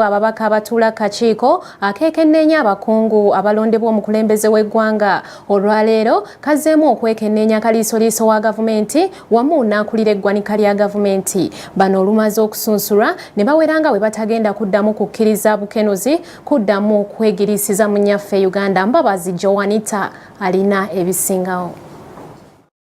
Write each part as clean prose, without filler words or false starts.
Ababaka abatula kakiiko akeekennenya abakungu abalondebwa omukulembeze w'eggwanga olwaleero kazzeemu okwekenneenya akaliisoliiso wa gavumenti wamu n'akulira eggwanika lya gavumenti. Bano olumaze okusunsulwa ne bawera nga bwe batagenda kuddamu kukkiriza bukenuzi kuddamu kwegiriisiza mu nnyaffe Uganda. Mbabazi Joanita alina ebisingawo.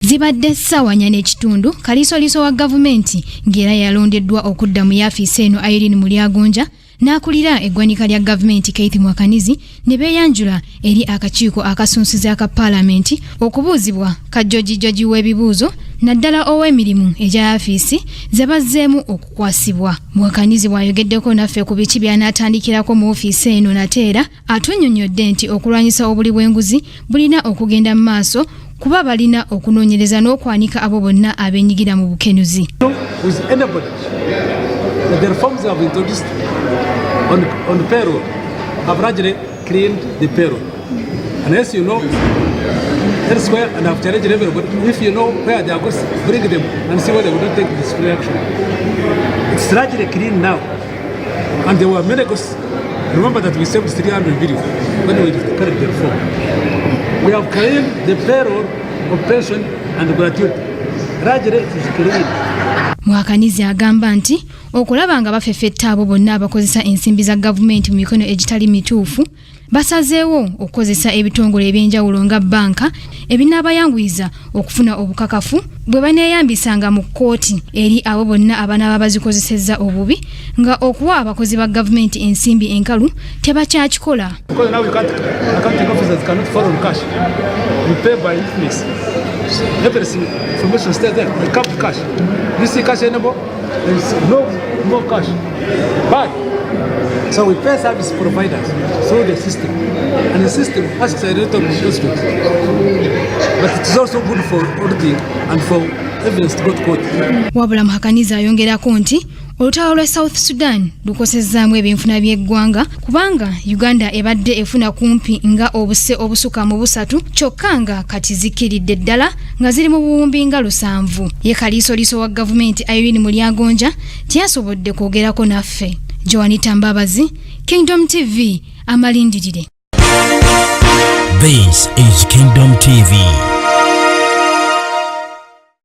Zibadde ssaawa 4:30 kaliisoliiso wa gavumenti ng'era yalondeddwa okudda mu yaafiisi eno Irene Mulyagonja n'akulira eggwanika lya gavumenti Keith Mwakanizi ne beeyanjula eri akakiiko akasunsiza aka paalamenti okubuuzibwa kajjogi w'ebibuuzo naddala ow'emirimu egya yaafiisi ze bazzeemu okukwasibwa. Mwakanizi bw'ayogeddeko naffe ku biki by'anaatandikirako mu ofiisi eno nate era atunnyonnyodde nti okulwanyisa obuli bw'enguzi bulina okugenda mu maaso kuba balina okunoonyereza n'okwanika abo bonna abeenyigira mu bukenuzi. The reforms have introduced on payroll have largely cleaned the payroll. And as you know, elsewhere, and I've challenged everybody, if you know where they are going, bring them and see whether they will not take disciplinary action. It's largely clean now. And there were many costs. Remember that we saved 300 billion when we carried the reform. We have cleaned the payroll of pension and gratuity. Largely it is clean. Mwakanizi agamba nti okulaba nga bafeffetta abo bonna abakozesa ensimbi za gavumenti mu mikono egitali mituufu basazeewo okukozesa ebitongole ebyenjawulo nga banka ebinaabayanguyiza okufuna obukakafu bwe baneeyambisanga mu kkooti eri abo bonna abanaaba bazikozesezza obubi nga okuwa abakozi ba gavumenti ensimbi enkalu tebakyakikola. Information stay there. We kept cash. You see cash anymore? There is no more cash. But so we pay service providers through the system, and the system asks a rate of investment. But it is also good for auditing and for evidence to go to court. Wabula Mwakanizi ayongerako nti olutalo lwa South Sudan lukosezzaamu ebyenfuna by'eggwanga kubanga Uganda ebadde efuna kumpi nga obuse obusuka mu busatu kyokka nga kati zikiridde ddala nga ziri mu buwumbi nga 7. Ye kaliisoliiso wa gavumenti Irene Mulyagonja tiyasobodde kwogerako naffe. Joanita Mbabazi, Kingdom TV, amalindirire. This is Kingdom TV.